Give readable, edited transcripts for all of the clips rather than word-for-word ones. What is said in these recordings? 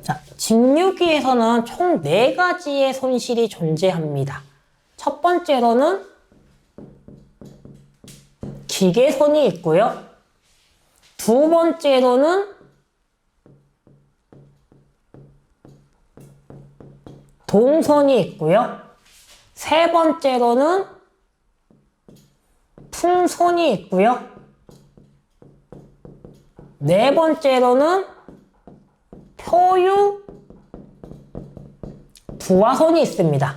자, 직류기에서는 총 4가지의 손실이 존재합니다. 첫 번째로는 기계손이 있고요. 두 번째로는 동선이 있고요. 세 번째로는 풍선이 있고요. 네 번째로는 표유 부하선이 있습니다.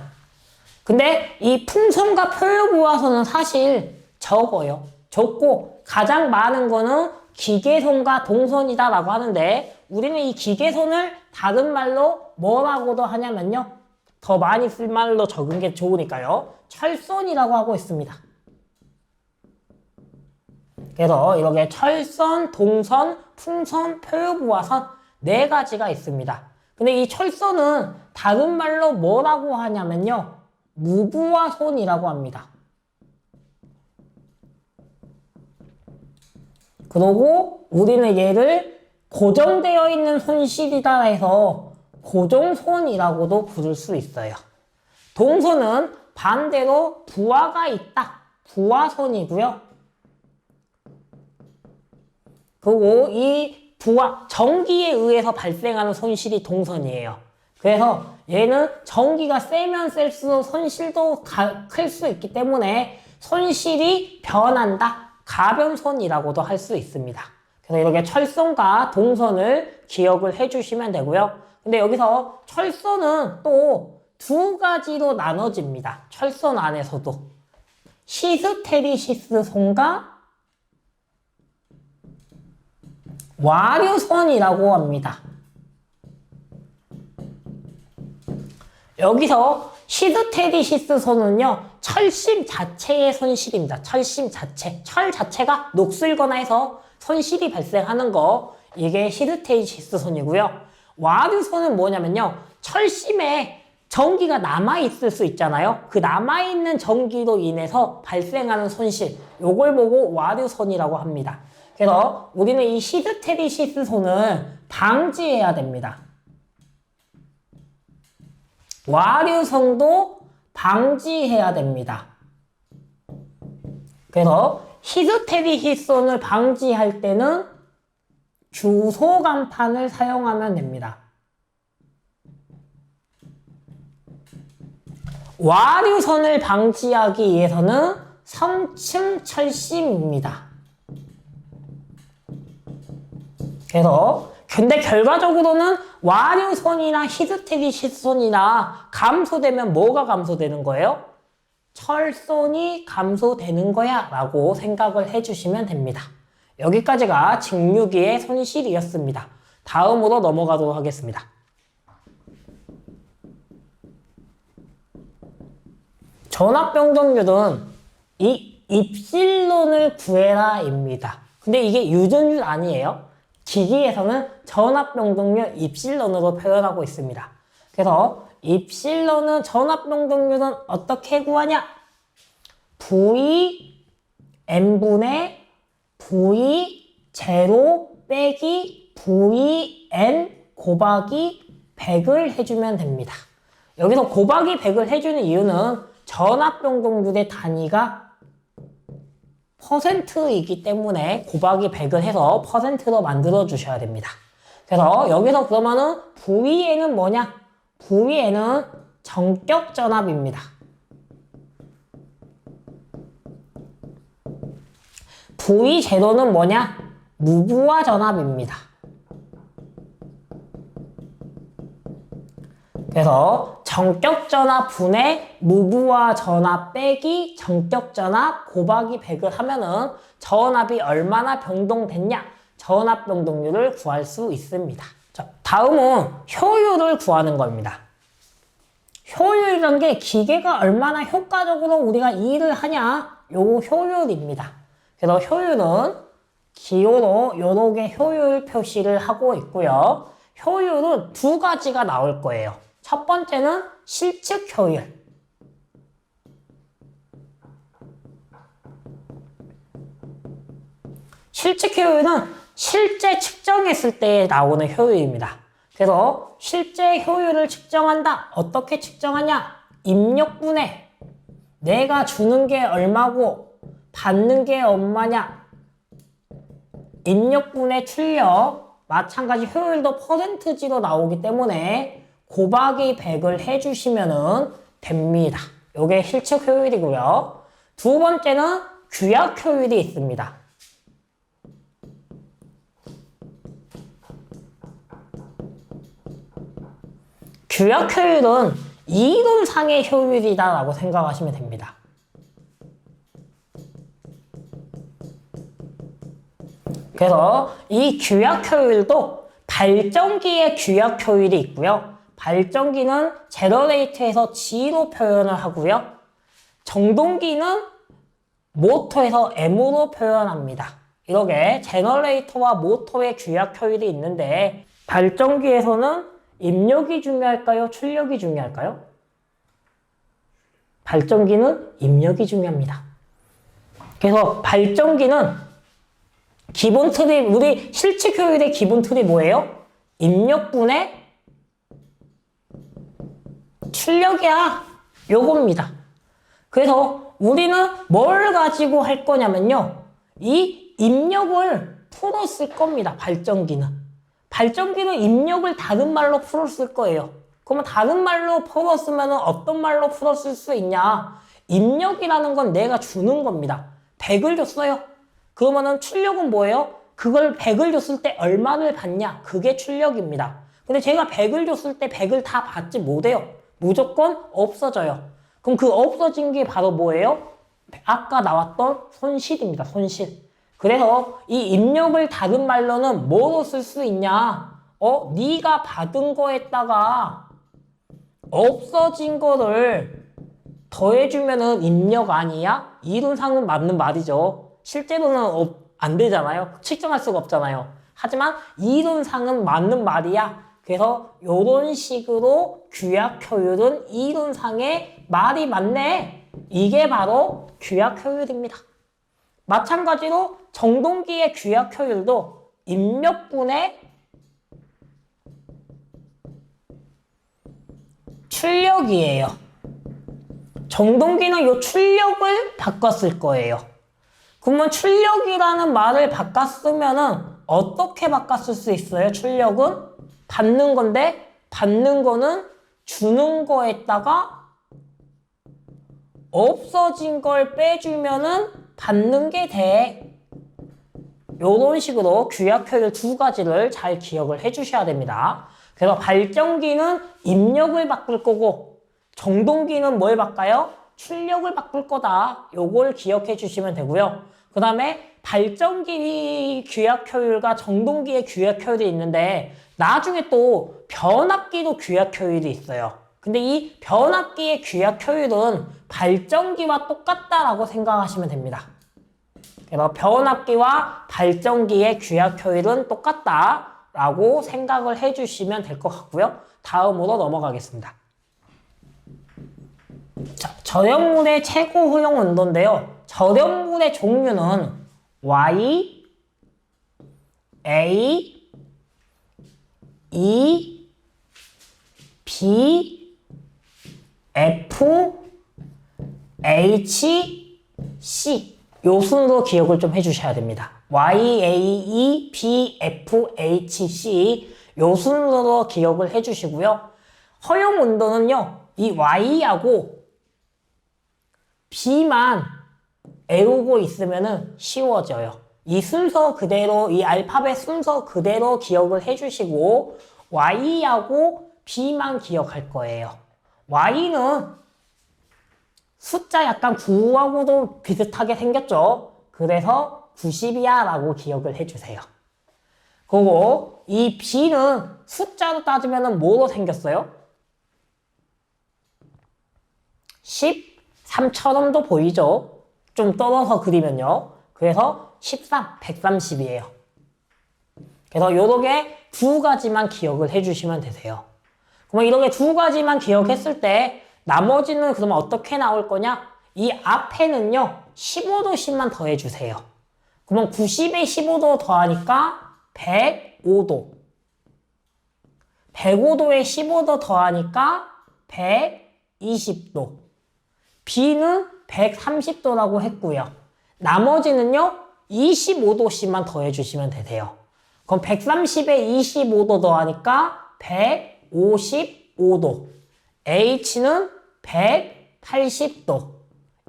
근데 이 풍선과 표유 부하선은 사실 적어요. 적고 가장 많은 거는 기계선과 동선이다 라고 하는데, 우리는 이 기계선을 다른 말로 뭐라고도 하냐면요, 더 많이 쓸 말로 적은 게 좋으니까요, 철선이라고 하고 있습니다. 그래서 이렇게 철선, 동선, 풍선, 표유부하선 4가지가 있습니다. 근데 이 철선은 다른 말로 뭐라고 하냐면요, 무부하선이라고 합니다. 그리고 우리는 얘를 고정되어 있는 손실이다 해서 고정손이라고도 부를 수 있어요. 동선은 반대로 부하가 있다, 부하선이고요. 그리고 이 부하, 전기에 의해서 발생하는 손실이 동선이에요. 그래서 얘는 전기가 세면 셀수록 손실도 클 수 있기 때문에 손실이 변한다, 가변선이라고도 할 수 있습니다. 그래서 이렇게 철선과 동선을 기억을 해주시면 되고요. 근데 여기서 철선은 또 2가지로 나눠집니다. 철선 안에서도 히스테리시스선과 와류선이라고 합니다. 여기서 히스테리시스선은요, 철심 자체의 손실입니다. 철심 자체. 철 자체가 녹슬거나 해서 손실이 발생하는 거, 이게 히스테리시스선이고요. 와류선은 뭐냐면요, 철심에 전기가 남아있을 수 있잖아요. 그 남아있는 전기로 인해서 발생하는 손실, 요걸 보고 와류선이라고 합니다. 그래서 우리는 이 히스테리시스선을 방지해야 됩니다. 와류선도 방지해야 됩니다. 그래서 히스테리시스선을 방지할 때는 주소간판을 사용하면 됩니다. 와류선을 방지하기 위해서는 성층 철심입니다. 근데 결과적으로는 와류선이나 히스테리시스선이나 감소되면 뭐가 감소되는 거예요? 철선이 감소되는 거야 라고 생각을 해주시면 됩니다. 여기까지가 직류기의 손실이었습니다. 다음으로 넘어가도록 하겠습니다. 전압병동률은 이 입실론을 구해라 입니다. 근데 이게 유전율 아니에요. 기기에서는 전압병동률 입실론으로 표현하고 있습니다. 그래서 입실론은 전압병동률은 어떻게 구하냐? V n분의 V 제로 빼기 V n 곱하기 100을 해주면 됩니다. 여기서 곱하기 100을 해주는 이유는 전압병동률의 단위가 퍼센트이기 때문에 곱하기 100을 해서 퍼센트로 만들어 주셔야 됩니다. 그래서 여기서 그러면은 VN은 뭐냐? VN은 전격 전압입니다. V0는 뭐냐? 무부하 전압입니다. 그래서 전격 전압 분의 무부하 전압 빼기 전격 전압 곱하기 100을 하면은 전압이 얼마나 변동됐냐? 전압 변동률을 구할 수 있습니다. 자, 다음은 효율을 구하는 겁니다. 효율이란 게 기계가 얼마나 효과적으로 우리가 일을 하냐? 요 효율입니다. 그래서 효율은 기호로 요렇게 효율 표시를 하고 있고요. 효율은 2가지가 나올 거예요. 첫 번째는 실측 효율. 실측 효율은 실제 측정했을 때 나오는 효율입니다. 그래서 실제 효율을 측정한다. 어떻게 측정하냐? 입력분해. 내가 주는 게 얼마고 받는 게 얼마냐? 입력분해 출력. 마찬가지 효율도 퍼센트지로 나오기 때문에 곱하기 100을 해주시면 됩니다. 이게 실측 효율이고요. 두 번째는 규약 효율이 있습니다. 규약 효율은 이론상의 효율이다라고 생각하시면 됩니다. 그래서 이 규약 효율도 발전기의 규약 효율이 있고요. 발전기는 제너레이터에서 G로 표현을 하고요. 정동기는 모터에서 M으로 표현합니다. 이렇게 제너레이터와 모터의 규약 효율이 있는데 발전기에서는 입력이 중요할까요? 출력이 중요할까요? 발전기는 입력이 중요합니다. 그래서 발전기는 기본 틀이, 우리 실측 효율의 기본 틀이 뭐예요? 입력분의 출력이야. 요겁니다. 그래서 우리는 뭘 가지고 할 거냐면요. 이 입력을 풀었을 겁니다. 발전기는. 발전기는 입력을 다른 말로 풀었을 거예요. 그러면 다른 말로 풀었으면 어떤 말로 풀었을 수 있냐? 입력이라는 건 내가 주는 겁니다. 100을 줬어요. 그러면은 출력은 뭐예요? 그걸 100을 줬을 때 얼마를 받냐? 그게 출력입니다. 근데 제가 100을 줬을 때 100을 다 받지 못해요. 무조건 없어져요. 그럼 그 없어진 게 바로 뭐예요? 아까 나왔던 손실입니다. 손실. 그래서 이 입력을 다른 말로는 뭐로 쓸 수 있냐? 네가 받은 거에다가 없어진 거를 더해주면은 입력 아니야? 이론상은 맞는 말이죠. 실제로는 안 되잖아요. 측정할 수가 없잖아요. 하지만 이론상은 맞는 말이야. 그래서 이런 식으로 규약 효율은 이론상의 말이 맞네. 이게 바로 규약 효율입니다. 마찬가지로 정동기의 규약 효율도 입력분의 출력이에요. 정동기는 이 출력을 바꿨을 거예요. 그러면 출력이라는 말을 바꿨으면은 어떻게 바꿨을 수 있어요? 출력은 받는 건데 받는 거는 주는 거에다가 없어진 걸 빼주면은 받는 게 돼. 요런 식으로 규약 효율 두 가지를 잘 기억을 해주셔야 됩니다. 그래서 발전기는 입력을 바꿀 거고 정동기는 뭘 바꿔요? 출력을 바꿀 거다. 요걸 기억해 주시면 되고요. 그 다음에 발전기 규약 효율과 정동기의 규약 효율이 있는데 나중에 또 변압기도 규약 효율이 있어요. 근데 이 변압기의 규약 효율은 발전기와 똑같다라고 생각하시면 됩니다. 그래서 변압기와 발전기의 규약 효율은 똑같다라고 생각을 해주시면 될 것 같고요. 다음으로 넘어가겠습니다. 자, 절연물의 최고 효용 온도인데요. 절연물의 종류는 Y, A, E, B, F, H, C 요 순으로 기억을 좀 해주셔야 됩니다. Y, A, E, B, F, H, C 요 순으로 기억을 해주시고요. 허용 온도는요. 이 Y하고 B만 외우고 있으면 쉬워져요. 이 순서 그대로, 이 알파벳 순서 그대로 기억을 해주시고 Y하고 B만 기억할 거예요. Y는 숫자 약간 9하고도 비슷하게 생겼죠. 그래서 90이야 라고 기억을 해주세요. 그리고 이 B는 숫자로 따지면 뭐로 생겼어요? 13처럼도 보이죠? 좀 떨어서 그리면요. 그래서 13, 130이에요. 그래서 요렇게 두 가지만 기억을 해주시면 되세요. 그러면 이렇게 두 가지만 기억했을 때 나머지는 그러면 어떻게 나올 거냐? 이 앞에는요. 15도씩만 더해주세요. 그러면 90에 15도 더하니까 105도. 105도에 15도 더하니까 120도. B는 130도라고 했고요. 나머지는요, 25도씩만 더해주시면 되세요. 그럼 130에 25도 더하니까 155도. H는 180도.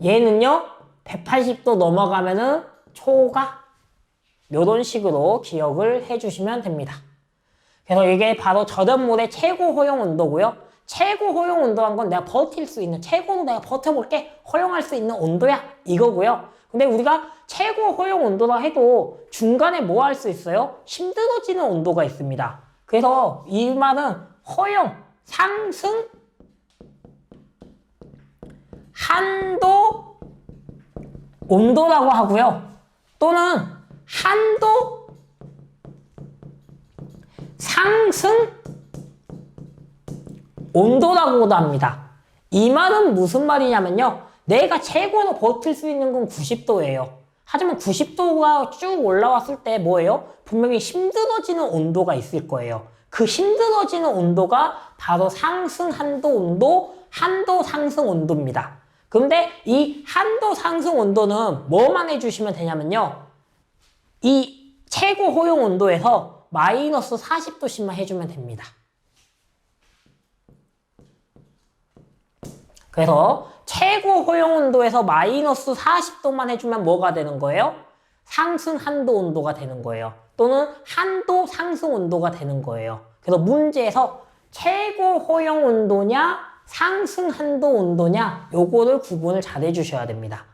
얘는요, 180도 넘어가면은 초가. 이런 식으로 기억을 해주시면 됩니다. 그래서 이게 바로 저전물의 최고 허용 온도고요. 최고 허용 온도란 건 내가 버틸 수 있는, 최고로 내가 버텨볼게, 허용할 수 있는 온도야, 이거고요. 근데 우리가 최고 허용 온도라 해도 중간에 뭐 할 수 있어요? 힘들어지는 온도가 있습니다. 그래서 이 말은 허용, 상승, 한도, 온도라고 하고요. 또는 한도, 상승, 온도라고도 합니다. 이 말은 무슨 말이냐면요. 내가 최고로 버틸 수 있는 건 90도예요. 하지만 90도가 쭉 올라왔을 때 뭐예요? 분명히 힘들어지는 온도가 있을 거예요. 그 힘들어지는 온도가 바로 상승 한도 온도, 한도 상승 온도입니다. 그런데 이 한도 상승 온도는 뭐만 해주시면 되냐면요. 이 최고 허용 온도에서 마이너스 40도씩만 해주면 됩니다. 그래서 최고 허용 온도에서 마이너스 40도만 해주면 뭐가 되는 거예요? 상승 한도 온도가 되는 거예요. 또는 한도 상승 온도가 되는 거예요. 그래서 문제에서 최고 허용 온도냐 상승 한도 온도냐 요거를 구분을 잘 해주셔야 됩니다.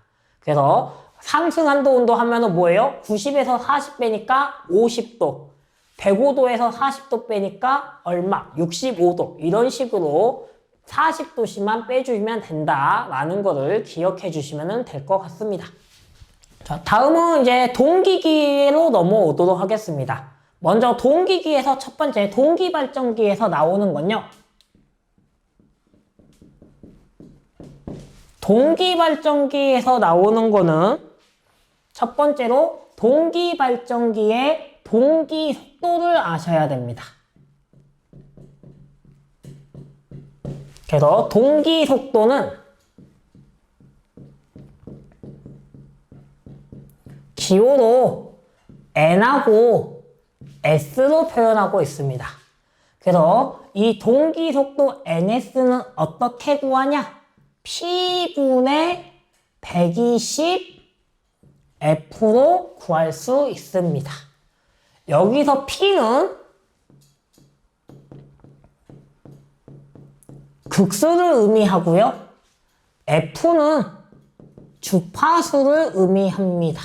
그래서 상승 한도 온도 하면은 뭐예요? 90에서 40 빼니까 50도, 105도에서 40도 빼니까 얼마? 65도. 이런 식으로 40도씩만 빼주면 된다라는 거를 기억해 주시면 될 것 같습니다. 자, 다음은 이제 동기기로 넘어오도록 하겠습니다. 먼저 동기기에서 첫 번째 동기발전기에서 나오는 건요. 동기발전기에서 나오는 거는 첫 번째로 동기발전기의 동기 속도를 아셔야 됩니다. 그래서 동기 속도는 기호로 N하고 S로 표현하고 있습니다. 그래서 이 동기 속도 NS는 어떻게 구하냐? P분의 120F로 구할 수 있습니다. 여기서 P는 극수를 의미하고요. F는 주파수를 의미합니다.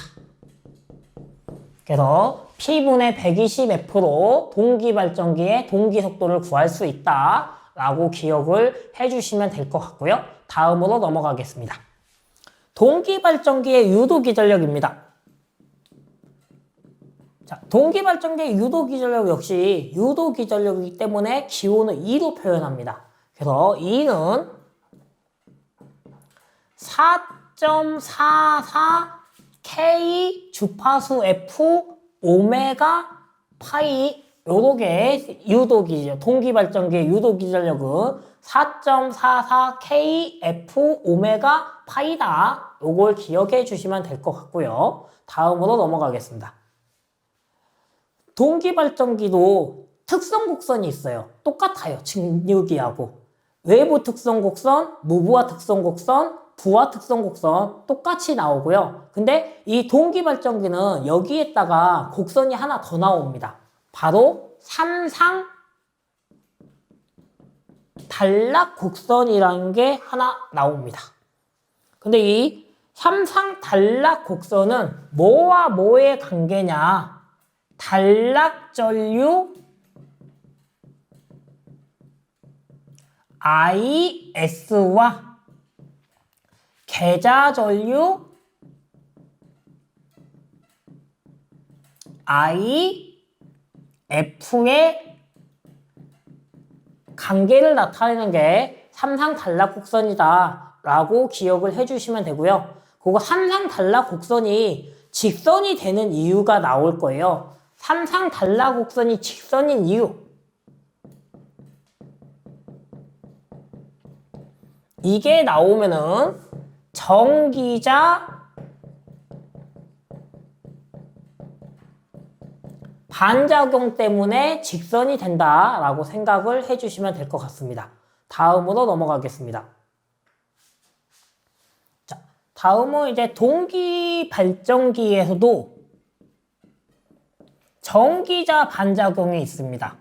그래서 P분의 120F로 동기발전기의 동기속도를 구할 수 있다라고 기억을 해주시면 될 것 같고요. 다음으로 넘어가겠습니다. 동기발전기의 유도기전력입니다. 자, 동기발전기의 유도기전력 역시 유도기전력이기 때문에 기호는 2로 표현합니다. 그래서 2는 4.44K 주파수 F 오메가 파이 요렇게 유도기죠. 동기발전기의 유도기전력은 4.44K F 오메가 파이다. 요걸 기억해 주시면 될 것 같고요. 다음으로 넘어가겠습니다. 동기발전기도 특성 곡선이 있어요. 똑같아요. 증류기하고. 외부 특성 곡선, 무부하 특성 곡선, 부하 특성 곡선 똑같이 나오고요. 근데 이 동기발전기는 여기에다가 곡선이 하나 더 나옵니다. 바로 삼상 단락 곡선이라는 게 하나 나옵니다. 근데 이 삼상 단락 곡선은 뭐와 뭐의 관계냐? 단락전류 IS와 계좌전류 IF의 관계를 나타내는 게 삼상 단락 곡선이다 라고 기억을 해주시면 되고요. 그거 삼상 단락 곡선이 직선이 되는 이유가 나올 거예요. 삼상 단락 곡선이 직선인 이유. 이게 나오면은 전기자 반작용 때문에 직선이 된다라고 생각을 해주시면 될 것 같습니다. 다음으로 넘어가겠습니다. 자, 다음은 이제 동기 발전기에서도 전기자 반작용이 있습니다.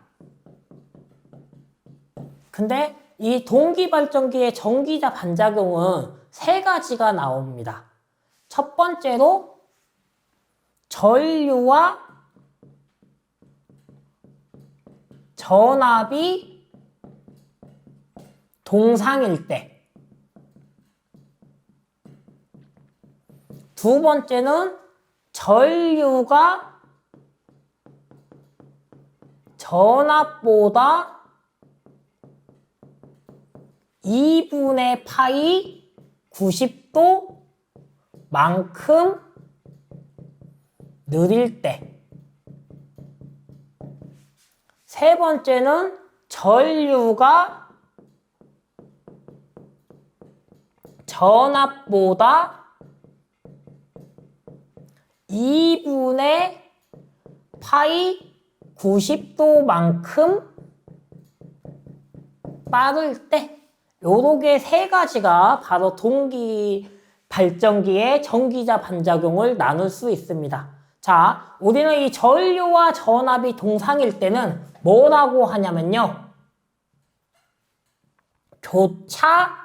근데 이 동기 발전기의 전기자 반작용은 세 가지가 나옵니다. 첫 번째로 전류와 전압이 동상일 때. 두 번째는 전류가 전압보다 2분의 파이 90도 만큼 느릴 때. 세 번째는 전류가 전압보다 2분의 파이 90도만큼 빠를 때. 요렇게 세 가지가 바로 동기 발전기의 전기자 반작용을 나눌 수 있습니다. 자, 우리는 이 전류와 전압이 동상일 때는 뭐라고 하냐면요. 교차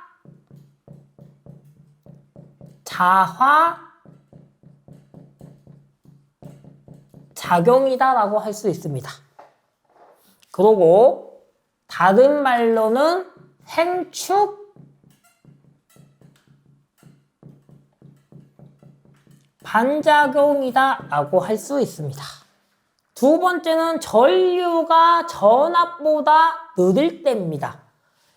자화 작용이다라고 할 수 있습니다. 그리고 다른 말로는 행축 반작용이다 라고 할 수 있습니다. 두 번째는 전류가 전압보다 느릴 때입니다.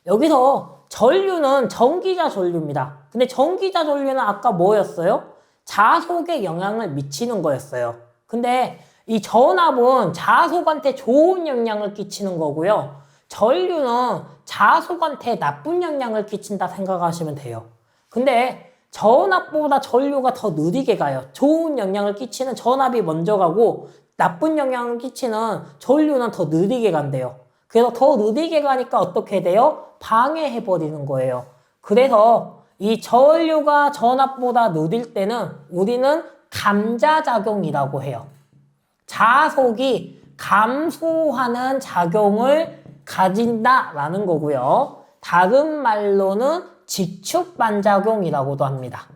여기서 전류는 전기자 전류입니다. 근데 전기자 전류는 아까 뭐였어요? 자속에 영향을 미치는 거였어요. 근데 이 전압은 자속한테 좋은 영향을 끼치는 거고요. 전류는 자속한테 나쁜 영향을 끼친다 생각하시면 돼요. 근데 전압보다 전류가 더 느리게 가요. 좋은 영향을 끼치는 전압이 먼저 가고 나쁜 영향을 끼치는 전류는 더 느리게 간대요. 그래서 더 느리게 가니까 어떻게 돼요? 방해해버리는 거예요. 그래서 이 전류가 전압보다 느릴 때는 우리는 감자작용이라고 해요. 자속이 감소하는 작용을 가진다라는 거고요. 다른 말로는 직축반작용이라고도 합니다.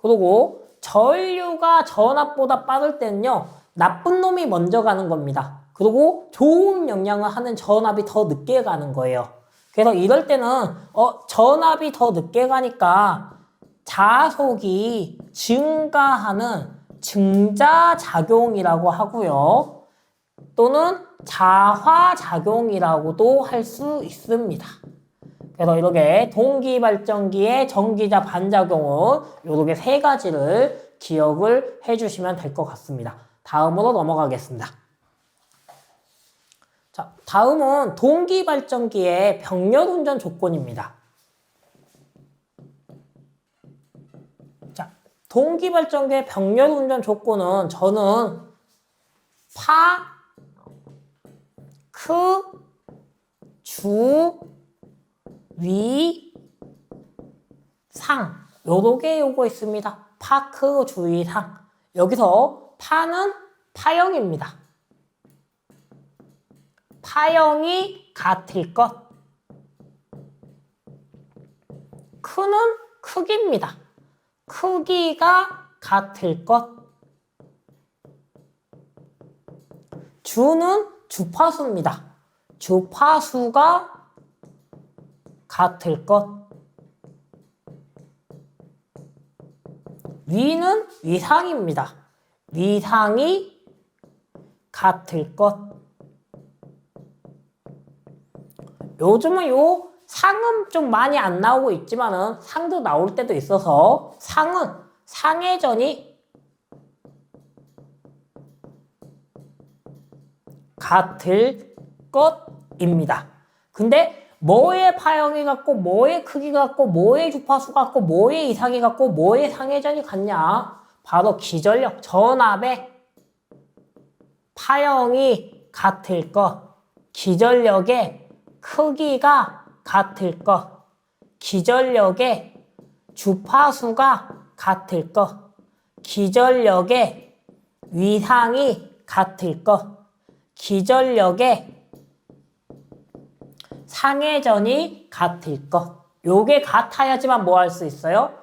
그리고 전류가 전압보다 빠를 때는요. 나쁜 놈이 먼저 가는 겁니다. 그리고 좋은 영향을 하는 전압이 더 늦게 가는 거예요. 그래서 이럴 때는 전압이 더 늦게 가니까 자속이 증가하는 증자작용이라고 하고요. 또는 자화작용이라고도 할 수 있습니다. 그래서 이렇게 동기발전기의 전기자 반작용은 이렇게 세 가지를 기억을 해주시면 될 것 같습니다. 다음으로 넘어가겠습니다. 자, 다음은 동기발전기의 병렬운전 조건입니다. 자, 동기발전기의 병렬운전 조건은 저는 파, 크, 주, 위, 상 요렇게 요거 있습니다. 파, 크, 주, 위, 상. 여기서 파는 파형입니다. 파형이 같을 것. 크는 크기입니다. 크기가 같을 것. 주는 주파수입니다. 주파수가 같을 것. 위는 위상입니다. 위상이 같을 것. 요즘은 요 상은 좀 많이 안 나오고 있지만은 상도 나올 때도 있어서 상은 상회전이 같을 것입니다. 근데 뭐의 파형이 같고 뭐의 크기가 같고 뭐의 주파수 같고 뭐의 이상이 같고 뭐의 상회전이 같냐? 바로 기전력, 전압의 파형이 같을 것, 기전력의 크기가 같을 것, 기전력의 주파수가 같을 것, 기전력의 위상이 같을 것, 기전력의 상회전이 같을 것. 요게 같아야지만 뭐 할 수 있어요?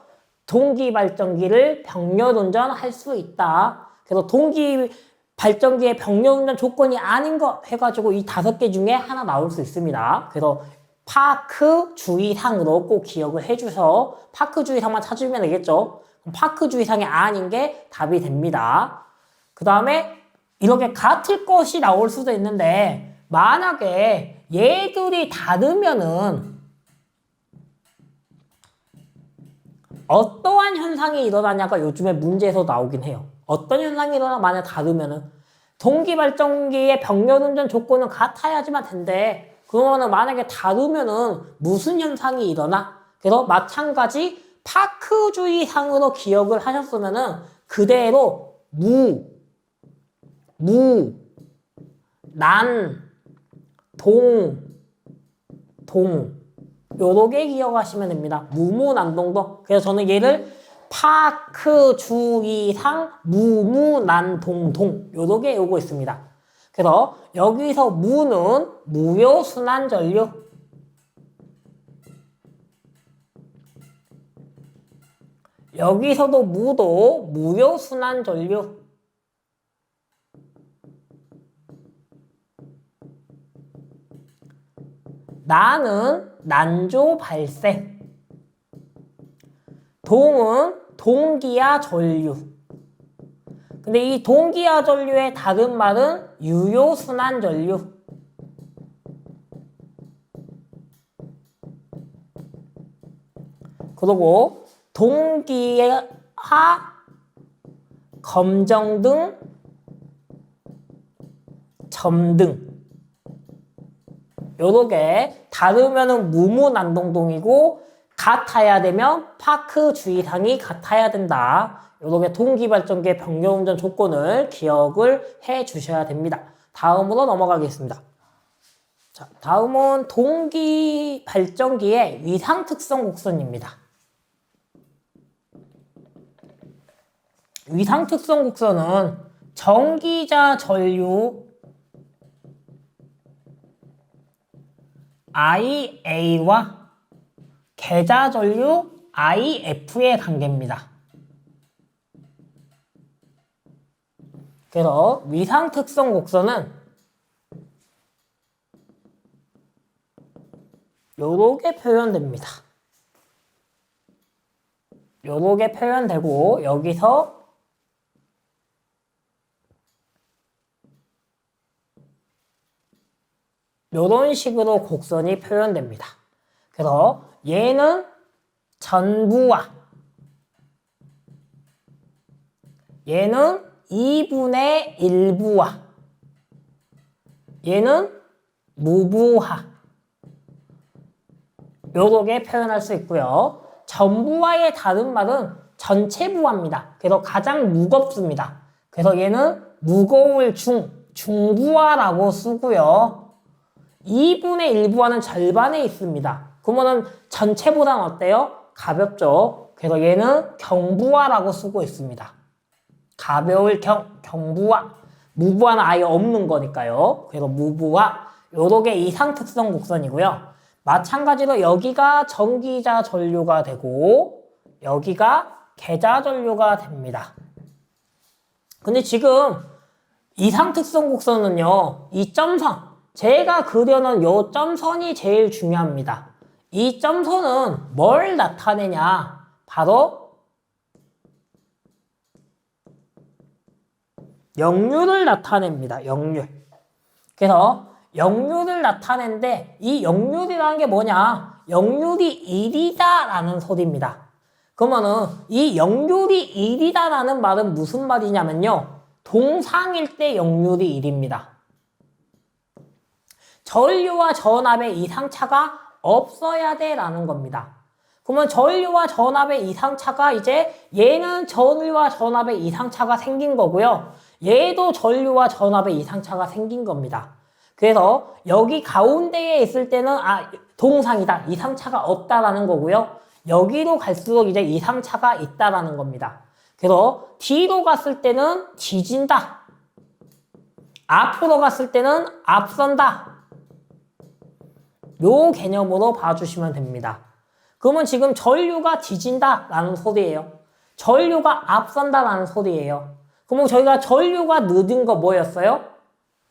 동기발전기를 병렬운전할 수 있다. 그래서 동기발전기의 병렬운전 조건이 아닌 것 해가지고 이 5개 중에 하나 나올 수 있습니다. 그래서 파크 주의상으로 꼭 기억을 해주셔서 파크 주의상만 찾으면 되겠죠. 그럼 파크 주의상이 아닌 게 답이 됩니다. 그 다음에 이렇게 같을 것이 나올 수도 있는데 만약에 얘들이 다르면은 어떠한 현상이 일어나냐가 요즘에 문제에서 나오긴 해요. 어떤 현상이 일어나 만약 다르면은 동기발전기의 병렬운전 조건은 같아야지만 된대. 그러면은 만약에 다르면은 무슨 현상이 일어나? 그래서 마찬가지 파크주의상으로 기억을 하셨으면은 그대로 동 요렇게 기억하시면 됩니다. 무무난동동. 그래서 저는 얘를 파크주의상 무무난동동 요렇게 외우고 있습니다. 그래서 여기서 무는 무효순환전류, 여기서도 무도 무효순환전류, 나는 난조 발생, 동은 동기화 전류. 근데 이 동기화 전류의 다른 말은 유효순환 전류. 그리고 동기화 검정등, 점등. 요렇게 다르면은 무무난동동이고 같아야 되면 파크 주의상이 같아야 된다. 요렇게 동기발전기의 병렬운전 조건을 기억을 해 주셔야 됩니다. 다음으로 넘어가겠습니다. 자, 다음은 동기발전기의 위상특성 곡선입니다. 위상특성 곡선은 전기자 전류 IA와 계자 전류 IF의 관계입니다. 그래서 위상특성 곡선은 요렇게 표현됩니다. 요렇게 표현되고 여기서 요런 식으로 곡선이 표현됩니다. 그래서 얘는 전부와 얘는 2분의 1부와 얘는 무부하 요렇게 표현할 수 있고요. 전부와의 다른 말은 전체부하입니다. 그래서 가장 무겁습니다. 그래서 얘는 무거울 중부하라고 쓰고요. 2분의 1부하는 절반에 있습니다. 그러면은 전체보다는 어때요? 가볍죠. 그래서 얘는 경부하라고 쓰고 있습니다. 가벼울 경부하. 무부하는 아예 없는 거니까요. 그래서 무부하. 요렇게 이상특성 곡선이고요. 마찬가지로 여기가 전기자 전류가 되고 여기가 계자 전류가 됩니다. 근데 지금 이상특성 곡선은요. 이 점선. 제가 그려놓은 요 점선이 제일 중요합니다. 이 점선은 뭘 나타내냐? 바로 역률을 나타냅니다. 역률. 그래서 역률을 나타내는데 이 역률이라는 게 뭐냐? 역률이 1이다라는 소리입니다. 그러면은 이 역률이 1이다라는 말은 무슨 말이냐면요. 동상일 때 역률이 1입니다. 전류와 전압의 이상차가 없어야 돼 라는 겁니다. 그러면 전류와 전압의 이상차가 이제 얘는 전류와 전압의 이상차가 생긴 거고요. 얘도 전류와 전압의 이상차가 생긴 겁니다. 그래서 여기 가운데에 있을 때는 동상이다. 이상차가 없다라는 거고요. 여기로 갈수록 이제 이상차가 있다라는 겁니다. 그래서 뒤로 갔을 때는 뒤진다. 앞으로 갔을 때는 앞선다. 요 개념으로 봐주시면 됩니다. 그러면 지금 전류가 뒤진다라는 소리예요. 전류가 앞선다라는 소리예요. 그러면 저희가 전류가 늦은 거 뭐였어요?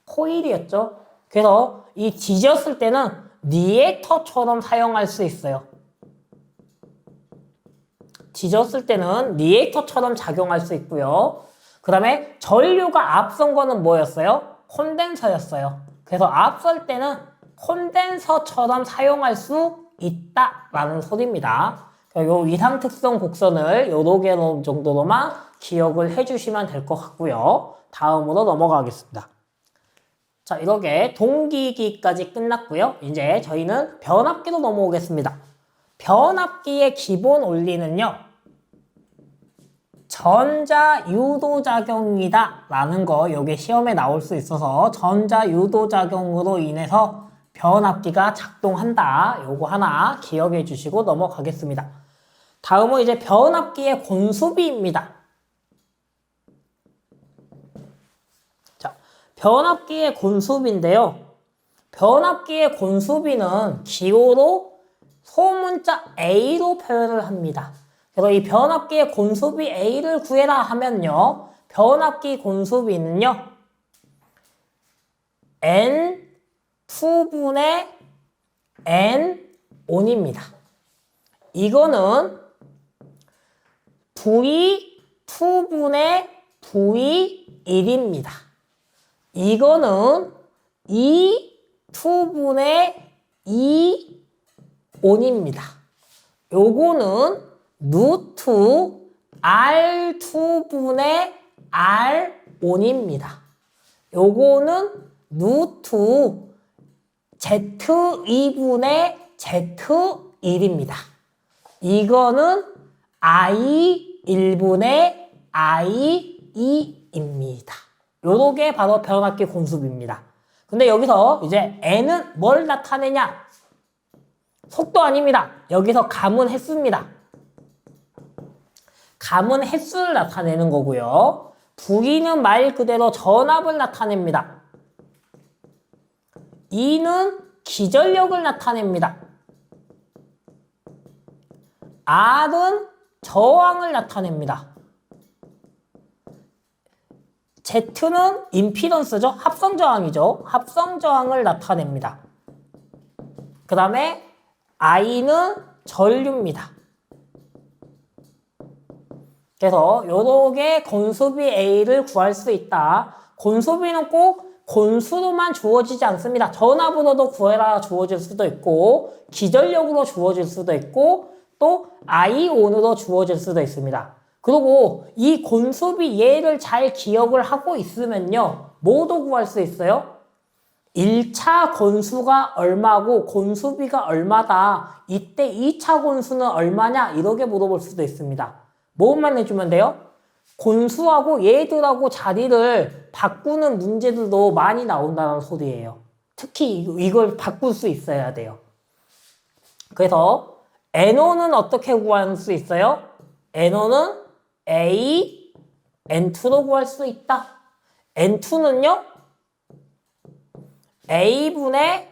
코일이었죠. 그래서 이 뒤졌을 때는 리액터처럼 사용할 수 있어요. 뒤졌을 때는 리액터처럼 작용할 수 있고요. 그 다음에 전류가 앞선 거는 뭐였어요? 콘덴서였어요. 그래서 앞설 때는 콘덴서처럼 사용할 수 있다라는 소리입니다. 요 이상특성 곡선을 요러 개 정도로만 기억을 해주시면 될 것 같고요. 다음으로 넘어가겠습니다. 자, 이렇게 동기기까지 끝났고요. 이제 저희는 변압기로 넘어오겠습니다. 변압기의 기본 원리는요. 전자유도작용이다 라는 거 요게 시험에 나올 수 있어서 전자유도작용으로 인해서 변압기가 작동한다. 요거 하나 기억해 주시고 넘어가겠습니다. 다음은 이제 변압기의 곤수비입니다. 자, 변압기의 곤수비인데요. 변압기의 곤수비는 기호로 소문자 A로 표현을 합니다. 그래서 이 변압기의 곤수비 A를 구해라 하면요. 변압기 곤수비는요. N2분의 N1입니다. 이거는 V2분의 V1입니다. 이거는 E2분의 E1입니다. 요거는 루트 R2분의 R1입니다. 요거는 루트 Z2분의 Z1입니다. 이거는 I1분의 I2입니다. 요게 바로 변압기 곤수비입니다. 근데 여기서 이제 N은 뭘 나타내냐? 속도 아닙니다. 여기서 감은 횟수입니다. 감은 횟수를 나타내는 거고요. V는 말 그대로 전압을 나타냅니다. E는 기전력을 나타냅니다. R은 저항을 나타냅니다. Z는 임피던스죠. 합성저항이죠. 합성저항을 나타냅니다. 그 다음에 I는 전류입니다. 그래서 요렇게 곤수비 A를 구할 수 있다. 곤수비는 꼭 곤수로만 주어지지 않습니다. 전압으로도 구해라 주어질 수도 있고 기전력으로 주어질 수도 있고 또 I1으로 주어질 수도 있습니다. 그리고 이 곤수비 얘를 잘 기억을 하고 있으면요. 뭐도 구할 수 있어요? 1차 곤수가 얼마고 곤수비가 얼마다. 이때 2차 곤수는 얼마냐? 이렇게 물어볼 수도 있습니다. 뭐만 해주면 돼요? 곤수하고 얘들하고 자리를 바꾸는 문제들도 많이 나온다는 소리예요. 특히 이걸 바꿀 수 있어야 돼요. 그래서 NO는 어떻게 구할 수 있어요? NO는 A, N2로 구할 수 있다. N2는요? A분의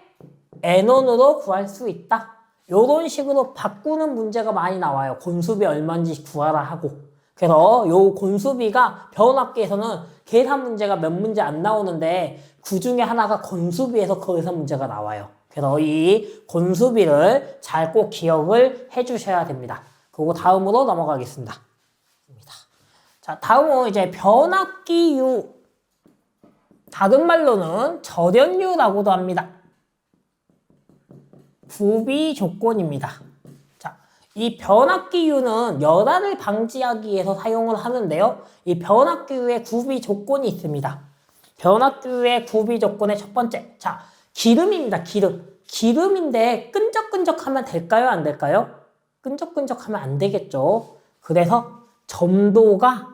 N1으로 구할 수 있다. 요런 식으로 바꾸는 문제가 많이 나와요. 곤수비 얼마인지 구하라 하고. 그래서 요 곤수비가 변압기에서는 계산 문제가 몇 문제 안 나오는데 그 중에 하나가 곤수비에서 거기서 문제가 나와요. 그래서 이 곤수비를 잘 꼭 기억을 해주셔야 됩니다. 그리고 다음으로 넘어가겠습니다. 자, 다음은 이제 변압기유. 다른 말로는 절연유라고도 합니다. 구비 조건입니다. 자, 이 변압기유는 열화를 방지하기 위해서 사용을 하는데요. 이 변압기유의 구비 조건이 있습니다. 변압기유의 구비 조건의 첫 번째. 자, 기름입니다. 기름. 기름인데 끈적끈적하면 될까요? 안 될까요? 끈적끈적하면 안 되겠죠. 그래서 점도가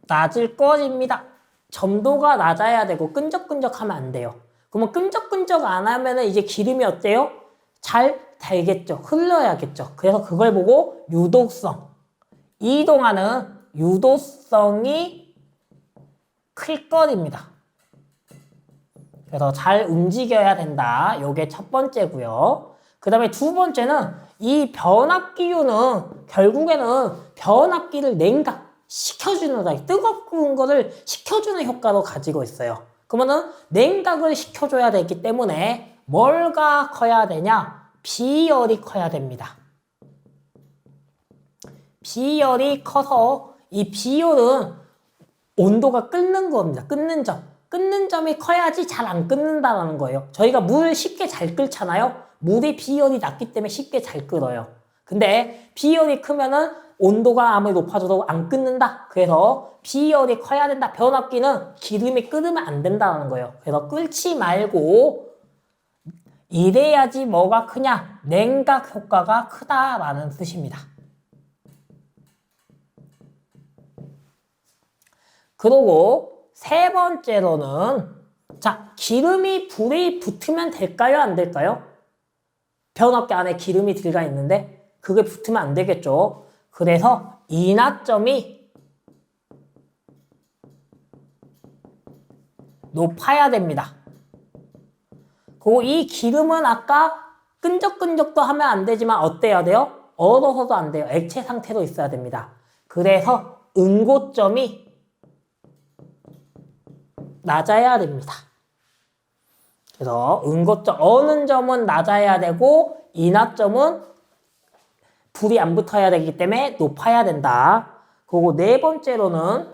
낮을 것입니다. 점도가 낮아야 되고 끈적끈적하면 안 돼요. 그러면 끈적끈적 안 하면은 이제 기름이 어때요? 잘 달겠죠. 흘러야겠죠. 그래서 그걸 보고 유도성. 이동하는 유도성이 클 것입니다. 그래서 잘 움직여야 된다. 요게 첫 번째고요. 그 다음에 두 번째는 이 변압기유는 결국에는 변압기를 냉각 시켜주는 거다. 뜨거운 거를 식혀주는 효과도 가지고 있어요. 그러면은 냉각을 시켜줘야 되기 때문에 뭘가 커야 되냐? 비열이 커야 됩니다. 비열이 커서 이 비열은 온도가 끓는 겁니다. 끓는 점. 끓는 점이 커야지 잘 안 끓는다는 거예요. 저희가 물 쉽게 잘 끓잖아요. 물의 비열이 낮기 때문에 쉽게 잘 끓어요. 근데 비열이 크면은 온도가 아무리 높아져도 안 끓는다. 그래서 비열이 커야 된다. 변압기는 기름이 끓으면 안 된다는 거예요. 그래서 끓지 말고 이래야지 뭐가 크냐? 냉각 효과가 크다라는 뜻입니다. 그리고 세 번째로는 자, 기름이 불에 붙으면 될까요? 안 될까요? 변압기 안에 기름이 들어가 있는데 그게 붙으면 안 되겠죠. 그래서 인하점이 높아야 됩니다. 그리고 이 기름은 아까 끈적끈적도 하면 안 되지만 어때야 돼요? 얼어서도 안 돼요. 액체 상태로 있어야 됩니다. 그래서 응고점이 낮아야 됩니다. 그래서 응고점, 어는 점은 낮아야 되고 인하점은 불이 안 붙어야 되기 때문에 높아야 된다. 그리고 네 번째로는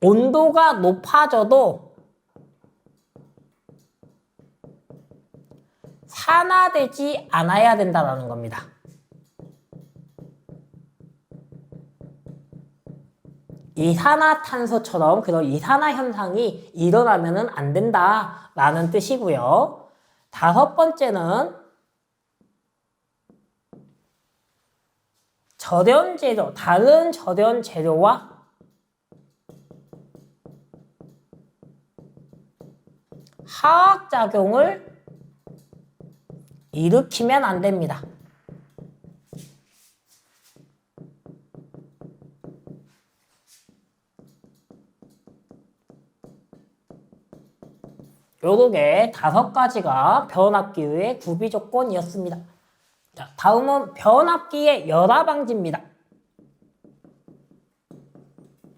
온도가 높아져도 산화되지 않아야 된다는 겁니다. 이산화탄소처럼 그런 이산화 현상이 일어나면 안 된다라는 뜻이고요. 다섯 번째는 절연 재료, 다른 절연 재료와 화학작용을 일으키면 안 됩니다. 요렇게 5가지가 변압기의 구비 조건이었습니다. 자, 다음은 변압기의 열화 방지입니다.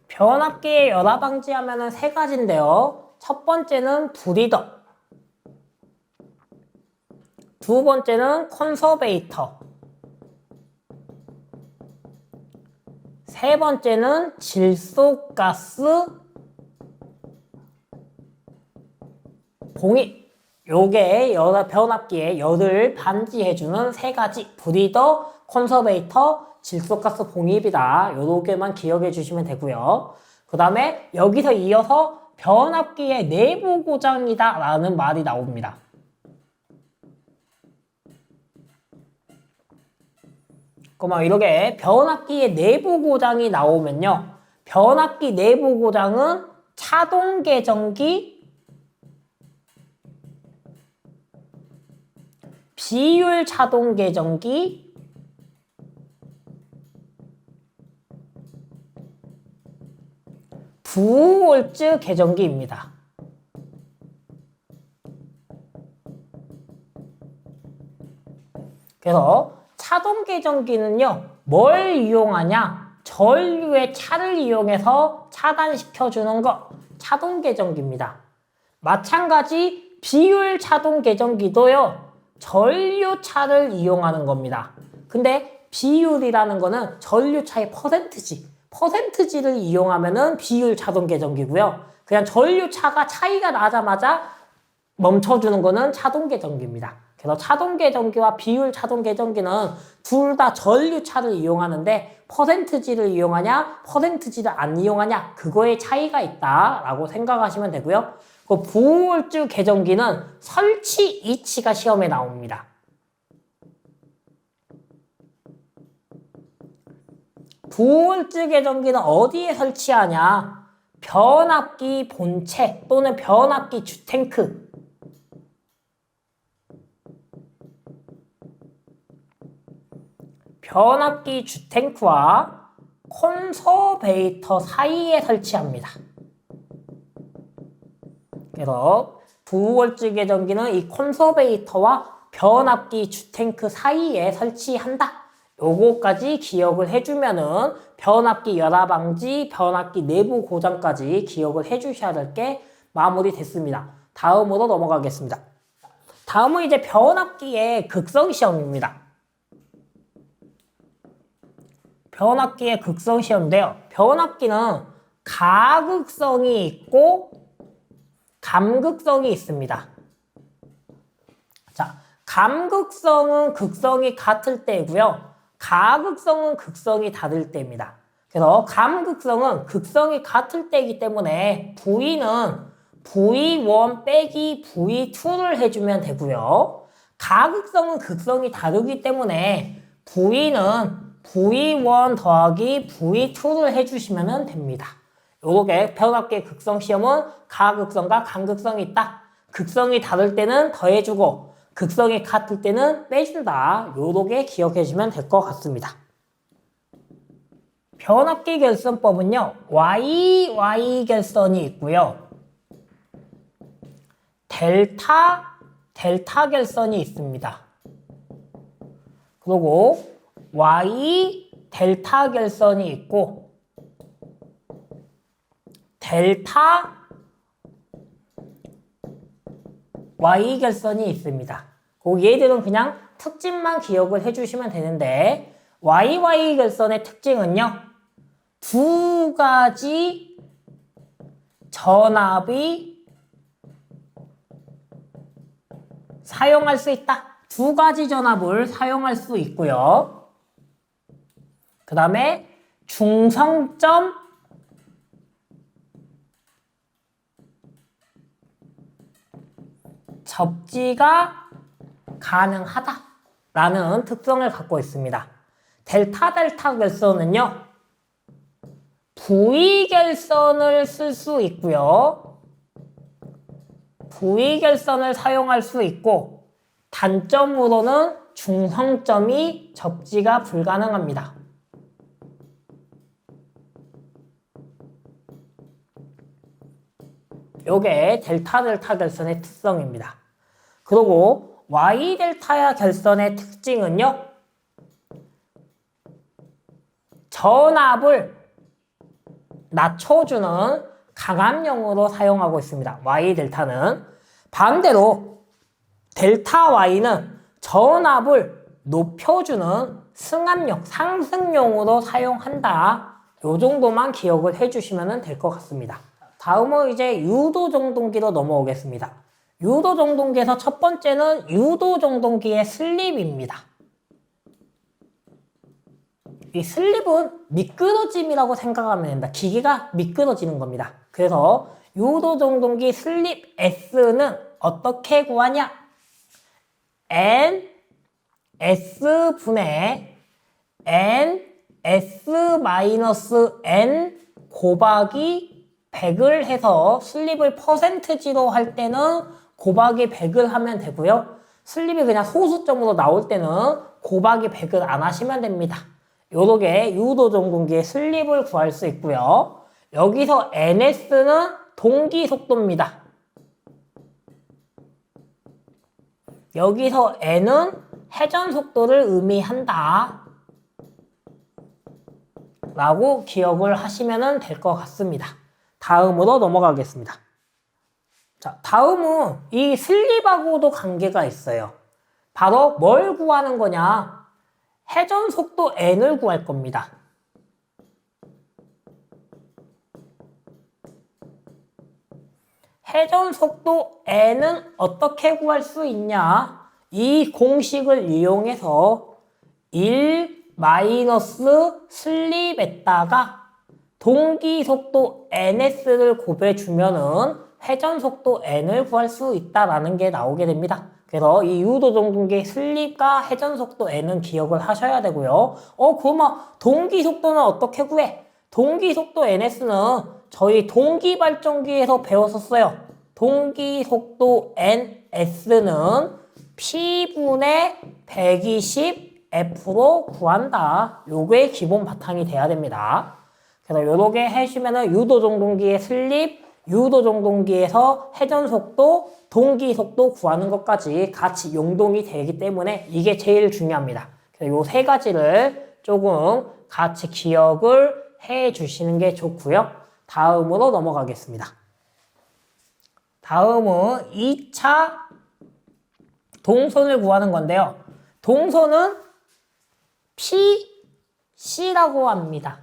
변압기의 열화 방지하면은 3가지인데요. 첫 번째는 브리더, 두 번째는 컨서베이터, 세 번째는 질소가스 봉입. 요게 변압기의 열을 방지해주는 3가지 브리더, 컨서베이터, 질소가스 봉입이다. 요렇게만 기억해 주시면 되고요. 그 다음에 여기서 이어서 변압기의 내부 고장이다 라는 말이 나옵니다. 그러면 이렇게 변압기의 내부 고장이 나오면요, 변압기 내부 고장은 차동 개정기, 비율 차동 개정기, 부홀즈 개정기입니다. 그래서 차동 개정기는요, 뭘 이용하냐? 전류의 차를 이용해서 차단시켜주는 거, 차동 개정기입니다. 마찬가지 비율 차동 개정기도요, 전류차를 이용하는 겁니다. 근데 비율이라는 거는 전류차의 퍼센트지를 이용하면은 비율 차동 개정기고요. 그냥 전류차가 차이가 나자마자 멈춰주는 거는 차동 개정기입니다. 그래서 차동 계정기와 비율 차동 계정기는 둘 다 전류차를 이용하는데 퍼센트지를 이용하냐 퍼센트지를 안 이용하냐 그거에 차이가 있다라고 생각하시면 되고요. 그 부호월주 계정기는 설치 이치가 시험에 나옵니다. 부호월주 계정기는 어디에 설치하냐? 변압기 본체 또는 변압기 주탱크, 변압기 주탱크와 콘서베이터 사이에 설치합니다. 그래서 부호월주 계정기는 이 콘서베이터와 변압기 주탱크 사이에 설치한다. 요거까지 기억을 해주면은 변압기 열화 방지, 변압기 내부 고장까지 기억을 해주셔야 될 게 마무리됐습니다. 다음으로 넘어가겠습니다. 다음은 이제 변압기의 극성 시험입니다. 변압기의 극성 시험인데요. 변압기는 가극성이 있고 감극성이 있습니다. 자, 감극성은 극성이 같을 때이고요. 가극성은 극성이 다를 때입니다. 그래서 감극성은 극성이 같을 때이기 때문에 V는 V1 빼기 V2를 해주면 되고요. 가극성은 극성이 다르기 때문에 V는 V1 더하기 V2를 해주시면 됩니다. 요렇게 변압기의 극성 시험은 가극성과 감극성이 있다. 극성이 다를 때는 더해주고 극성이 같을 때는 빼준다. 요렇게 기억해 주시면 될 것 같습니다. 변압기 결선법은요. Y 결선이 있고요. 델타 결선이 있습니다. 그리고 Y 델타 결선이 있고 델타 Y 결선이 있습니다. 얘들은 그냥 특징만 기억을 해주시면 되는데 YY 결선의 특징은요. 두 가지 전압이 사용할 수 있다. 두 가지 전압을 사용할 수 있고요. 그 다음에 중성점 접지가 가능하다라는 특성을 갖고 있습니다. 델타 결선은요. V 결선을 쓸 수 있고요. V 결선을 사용할 수 있고 단점으로는 중성점이 접지가 불가능합니다. 요게 델타 결선의 특성입니다. 그리고 Y 델타 결선의 특징은요. 전압을 낮춰주는 강압용으로 사용하고 있습니다. Y 델타는. 반대로 델타 Y는 전압을 높여주는 승합용, 상승용으로 사용한다. 요 정도만 기억을 해주시면 될 것 같습니다. 다음은 이제 유도정동기로 넘어오겠습니다. 유도정동기에서 첫 번째는 유도정동기의 슬립입니다. 이 슬립은 미끄러짐이라고 생각하면 됩니다. 기계가 미끄러지는 겁니다. 그래서 유도정동기 슬립 S는 어떻게 구하냐? NS분의 NS-N 곱하기 100을 해서 슬립을 퍼센트지로 할 때는 곱하기 100을 하면 되고요. 슬립이 그냥 소수점으로 나올 때는 곱하기 100을 안 하시면 됩니다. 요렇게 유도정동기의 슬립을 구할 수 있고요. 여기서 NS는 동기 속도입니다. 여기서 N은 회전 속도를 의미한다. 라고 기억을 하시면 될 것 같습니다. 다음으로 넘어가겠습니다. 자, 다음은 이 슬립하고도 관계가 있어요. 바로 뭘 구하는 거냐? 회전 속도 N을 구할 겁니다. 회전 속도 N은 어떻게 구할 수 있냐? 이 공식을 이용해서 1 마이너스 슬립에다가 동기 속도 ns를 곱해주면은 회전 속도 n을 구할 수 있다라는 게 나오게 됩니다. 그래서 이 유도정동기의 슬립과 회전 속도 n은 기억을 하셔야 되고요. 그러면 동기 속도는 어떻게 구해? 동기 속도 ns는 저희 동기 발전기에서 배웠었어요. 동기 속도 ns는 p분의 120f로 구한다. 요게 기본 바탕이 돼야 됩니다. 그래서 요렇게 해주면은 유도정동기의 슬립, 유도정동기에서 회전속도, 동기속도 구하는 것까지 같이 용동이 되기 때문에 이게 제일 중요합니다. 그래서 요 세 가지를 조금 같이 기억을 해 주시는 게 좋고요. 다음으로 넘어가겠습니다. 다음은 2차 동선을 구하는 건데요. 동선은 PC라고 합니다.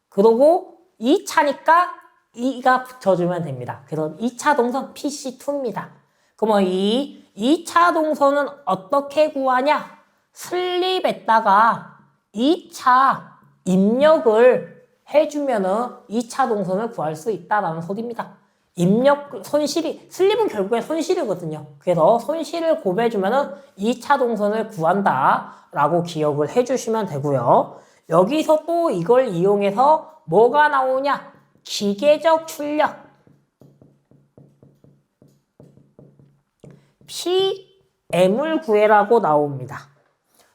그리고 2차니까 2가 붙여주면 됩니다. 그래서 2차 동선 PC2입니다. 그러면 이 2차 동선은 어떻게 구하냐? 슬립에다가 2차 입력을 해주면은 2차 동선을 구할 수 있다라는 소리입니다. 슬립은 결국에 손실이거든요. 그래서 손실을 곱해주면은 2차 동선을 구한다라고 기억을 해주시면 되고요. 여기서 또 이걸 이용해서 뭐가 나오냐? 기계적 출력 PM을 구해라고 나옵니다.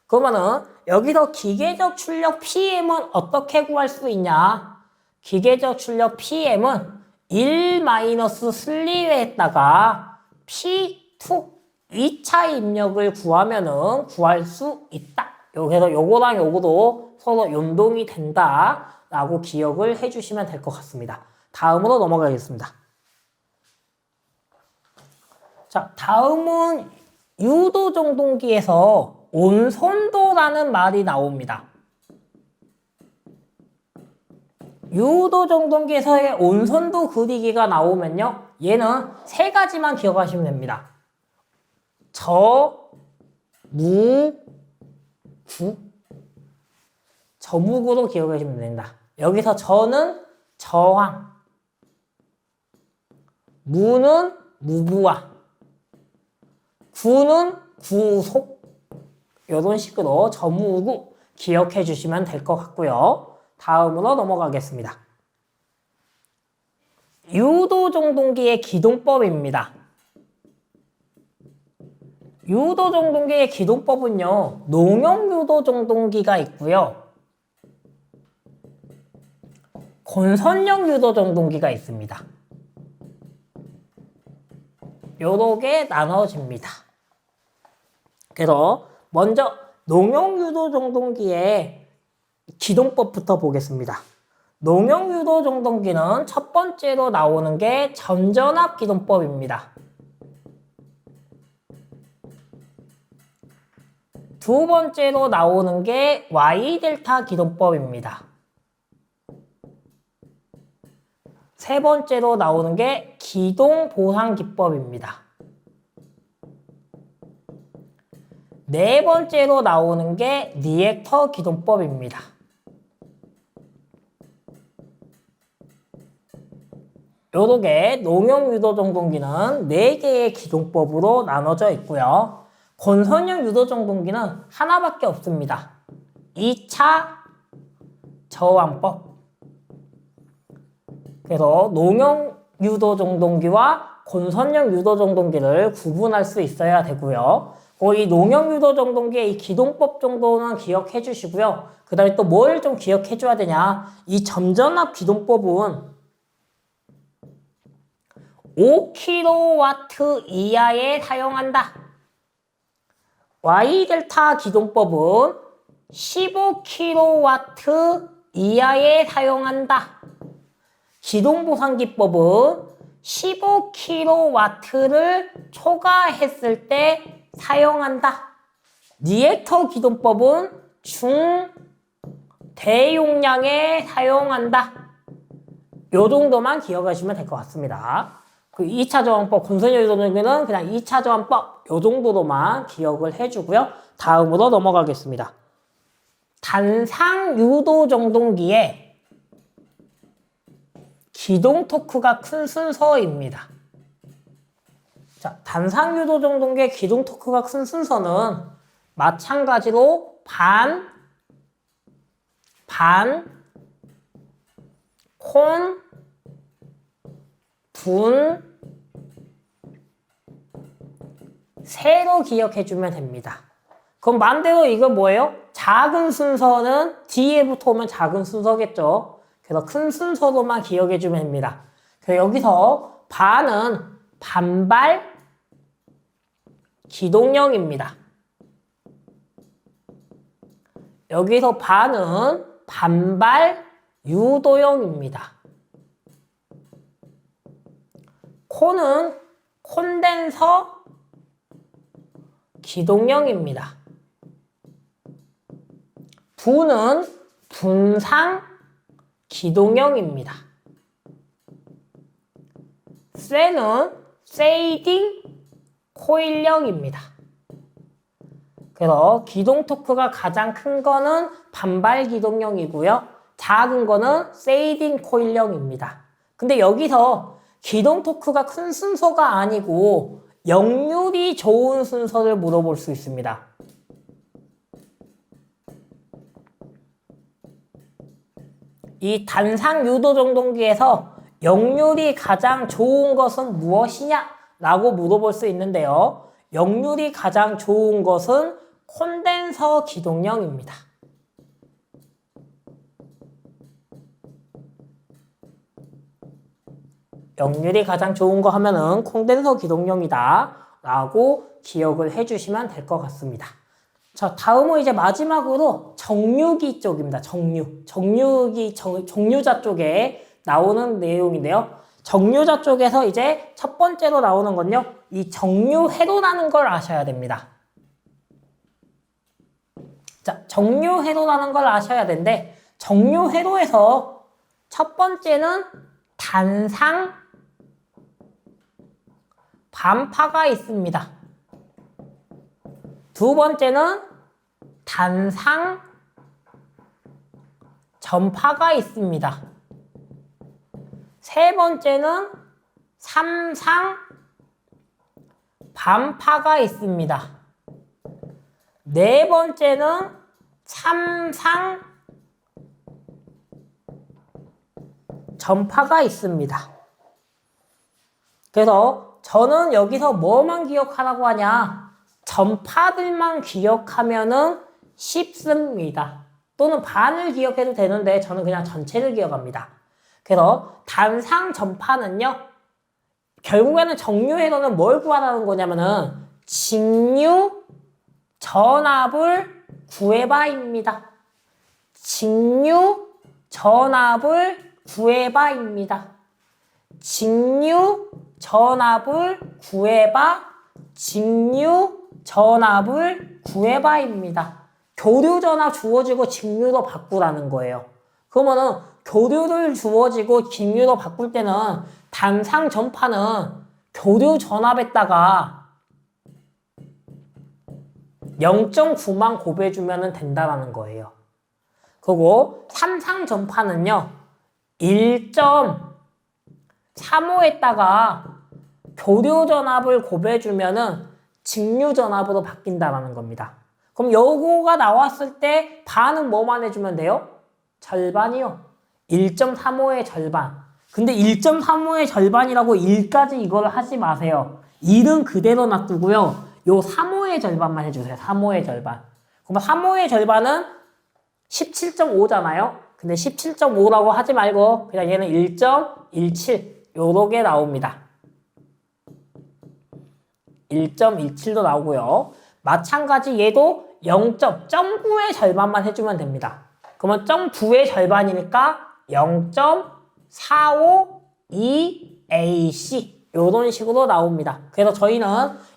그러면은 여기서 기계적 출력 PM은 어떻게 구할 수 있냐? 기계적 출력 PM은 1 마이너스 슬립에다가 P2 2차 입력을 구하면은 구할 수 있다. 그래서 요거랑 요거도 서로 연동이 된다라고 기억을 해주시면 될 것 같습니다. 다음으로 넘어가겠습니다. 자, 다음은 유도정동기에서 온선도라는 말이 나옵니다. 유도정동기에서의 온선도 그리기가 나오면요. 얘는 세 가지만 기억하시면 됩니다. 저무구로 기억하시면 됩니다. 여기서 저는 저항, 무는 무부하, 구는 구속, 이런 식으로 저무구 기억해 주시면 될 것 같고요. 다음으로 넘어가겠습니다. 유도정동기의 기동법입니다. 유도정동기의 기동법은요, 농용유도정동기가 있고요, 건선형 유도정동기가 있습니다. 요렇게 나눠집니다. 그래서 먼저 농용유도정동기의 기동법부터 보겠습니다. 농용유도정동기는 첫 번째로 나오는 게 전전압 기동법입니다. 두 번째로 나오는 게 Y델타 기동법입니다. 세 번째로 나오는 게 기동보상기법입니다. 네 번째로 나오는 게 리액터 기동법입니다. 요렇게 농용유도정동기는 4개의 기동법으로 나눠져 있고요. 건선형 유도정동기는 하나밖에 없습니다. 2차 저항법. 그래서 농용 유도정동기와 건선형 유도정동기를 구분할 수 있어야 되고요. 이 농용 유도정동기의 이 기동법 정도는 기억해 주시고요. 그 다음에 또 뭘 좀 기억해 줘야 되냐. 이 점전압 기동법은 5kW 이하에 사용한다. Y델타 기동법은 15kW 이하에 사용한다. 기동보상기법은 15kW를 초과했을 때 사용한다. 리액터 기동법은 대용량에 사용한다. 요 정도만 기억하시면 될 것 같습니다. 그 2차 저항법, 권선열 유도정기는 그냥 2차 저항법 요 정도로만 기억을 해주고요. 다음으로 넘어가겠습니다. 단상 유도정동기의 기동 토크가 큰 순서입니다. 자, 단상 유도정동기의 기동 토크가 큰 순서는 마찬가지로 콘, 분, 세로 기억해주면 됩니다. 그럼 반대로 이거 뭐예요? 작은 순서는 뒤에부터 오면 작은 순서겠죠. 그래서 큰 순서로만 기억해주면 됩니다. 그래서 여기서 반은 반발 기동형입니다. 여기서 반은 반발 유도형입니다. 콘은 콘덴서 기동형입니다. 분은 분상 기동형입니다. 쇠는 세이딩 코일형입니다. 그래서 기동 토크가 가장 큰 거는 반발 기동형이고요. 작은 거는 세이딩 코일형입니다. 근데 여기서 기동 토크가 큰 순서가 아니고 역률이 좋은 순서를 물어볼 수 있습니다. 이 단상 유도정동기에서 역률이 가장 좋은 것은 무엇이냐? 라고 물어볼 수 있는데요. 역률이 가장 좋은 것은 콘덴서 기동형입니다. 역률이 가장 좋은 거 하면은 콘덴서 기동형이다 라고 기억을 해주시면 될 것 같습니다. 자, 다음은 이제 마지막으로 정류기 쪽입니다. 정류자 쪽에 나오는 내용인데요. 정류자 쪽에서 이제 첫 번째로 나오는 건요, 이 정류회로라는 걸 아셔야 됩니다. 자, 정류회로라는 걸 아셔야 되는데, 정류회로에서 첫 번째는 단상 반파가 있습니다. 두 번째는 단상 전파가 있습니다. 세 번째는 삼상 반파가 있습니다. 네 번째는 삼상 전파가 있습니다. 그래서 저는 여기서 뭐만 기억하라고 하냐? 전파들만 기억하면은 쉽습니다. 또는 반을 기억해도 되는데 저는 그냥 전체를 기억합니다. 그래서 단상 전파는요, 결국에는 정류회로는 뭘 구하라는 거냐면은 직류 전압을 구해봐입니다. 직류 전압을 구해봐입니다. 직류 전압을 구해봐, 직류 전압을 구해봐입니다. 교류 전압 주어지고 직류로 바꾸라는 거예요. 그러면은 교류를 주어지고 직류로 바꿀 때는 단상 전파는 교류 전압에다가 0.9만 곱해주면 된다라는 거예요. 그리고 삼상 전파는요, 1.35에다가 교류 전압을 곱해주면은 직류 전압으로 바뀐다라는 겁니다. 그럼 요거가 나왔을 때 반은 뭐만 해주면 돼요? 절반이요. 1.35의 절반. 근데 1.35의 절반이라고 1까지 이걸 하지 마세요. 1은 그대로 놔두고요. 요 3호의 절반만 해주세요. 3호의 절반. 그럼 3호의 절반은 17.5잖아요. 근데 17.5라고 하지 말고 그냥 얘는 1.17 요렇게 나옵니다. 1.17도 나오고요. 마찬가지 얘도 0.9의 절반만 해주면 됩니다. 그러면 0.9의 절반이니까 0.452AC 이런 식으로 나옵니다. 그래서 저희는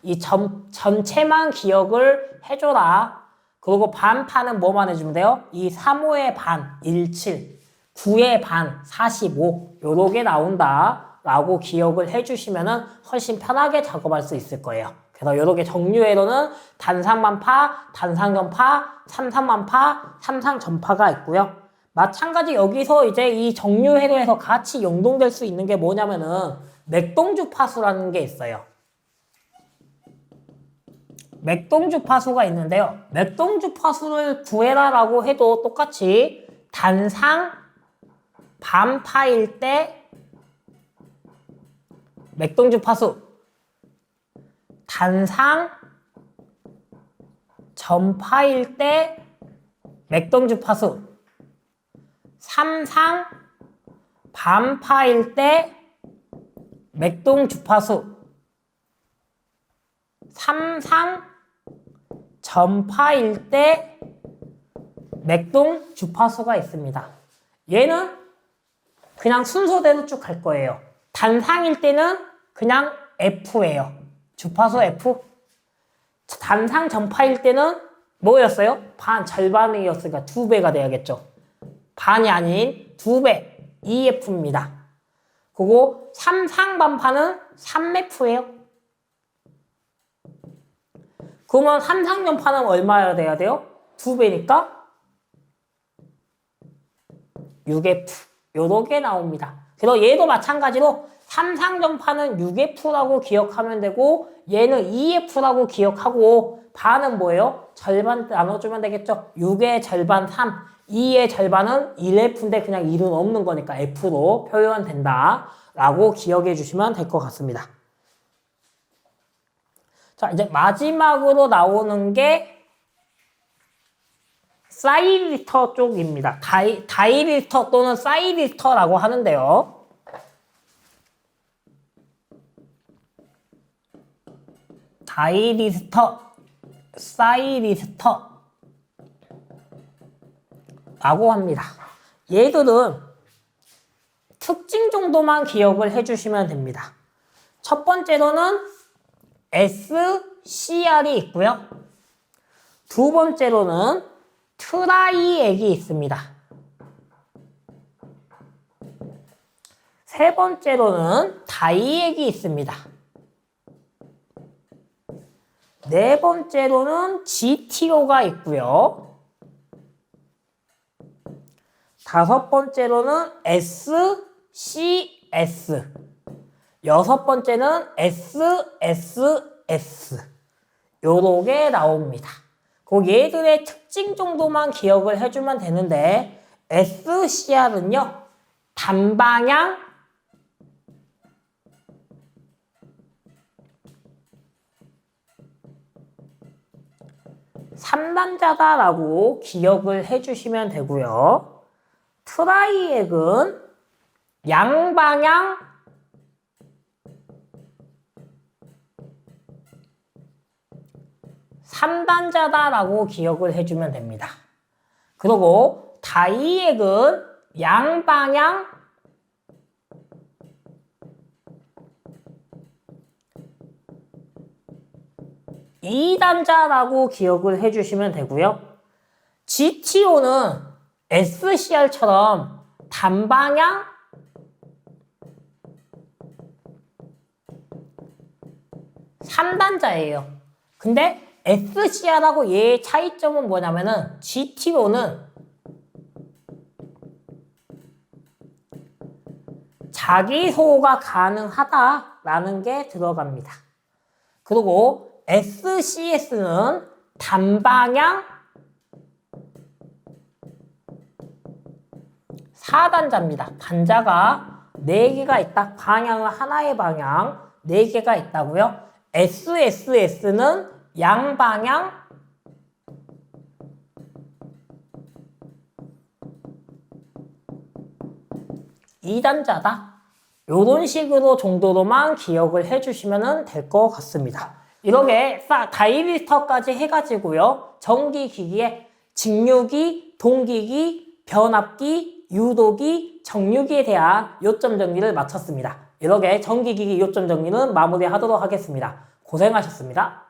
이 전체만 기억을 해줘라. 그리고 반파는 뭐만 해주면 돼요? 이 3호의 반 17, 9의 반 45 요렇게 나온다 라고 기억을 해주시면 훨씬 편하게 작업할 수 있을 거예요. 그래서 이렇게 정류회로는 단상만파, 단상전파, 삼상만파, 삼상전파가 있고요. 마찬가지 여기서 이제 이 정류회로에서 같이 연동될 수 있는 게 뭐냐면은 맥동주파수라는 게 있어요. 맥동주파수가 있는데요. 맥동주파수를 구해라라고 해도 똑같이 단상 반파일 때 맥동주파수, 단상 전파일 때 맥동주파수, 삼상 반파일 때 맥동주파수, 삼상 전파일 때 맥동주파수가 있습니다. 얘는 그냥 순서대로 쭉 갈 거예요. 단상일 때는 그냥 F예요. 주파수 F. 단상 전파일 때는 뭐였어요? 절반이었으니까 2배가 돼야겠죠. 반이 아닌 2배, 2F입니다. 그리고 삼상 반파는 3F예요. 그러면 삼상 전파는 얼마야 돼야 돼요? 2배니까 6F. 요렇게 나옵니다. 그래서 얘도 마찬가지로 삼상전파는 6F라고 기억하면 되고 얘는 2F라고 기억하고 반은 뭐예요? 절반 나눠주면 되겠죠? 6의 절반 3, 2의 절반은 1F인데 그냥 1은 없는 거니까 F로 표현된다 라고 기억해 주시면 될 것 같습니다. 자, 이제 마지막으로 나오는 게 사이리스터 쪽입니다. 다이리스터 또는 사이리스터라고 하는데요. 다이리스터, 사이리스터 라고 합니다. 얘들은 특징 정도만 기억을 해주시면 됩니다. 첫 번째로는 SCR이 있고요. 두 번째로는 트라이액이 있습니다. 세 번째로는 다이액이 있습니다. 네 번째로는 GTO가 있고요. 다섯 번째로는 SCS. 여섯 번째는 SSS. 요렇게 나옵니다. 그 얘들의 특징 정도만 기억을 해주면 되는데 SCR은요. 단방향 삼단자다라고 기억을 해주시면 되고요. 트라이액은 양방향 삼단자다라고 기억을 해주면 됩니다. 그리고 다이액은 양방향 이단자라고 기억을 해주시면 되고요. GTO는 SCR처럼 단방향 삼단자예요. 근데 SCR하고 얘의 차이점은 뭐냐면은 GTO는 자기 소호가 가능하다라는 게 들어갑니다. 그리고 SCS는 단방향 사단자입니다. 단자가 4개가 있다. 방향은 하나의 방향 4개가 있다고요. SSS는 양방향 이단자다. 이런 식으로 정도로만 기억을 해주시면 될 것 같습니다. 이렇게 다이리스터까지 해가지고요. 전기기기에 직류기, 동기기, 변압기, 유도기, 정류기에 대한 요점 정리를 마쳤습니다. 이렇게 전기기기 요점 정리는 마무리하도록 하겠습니다. 고생하셨습니다.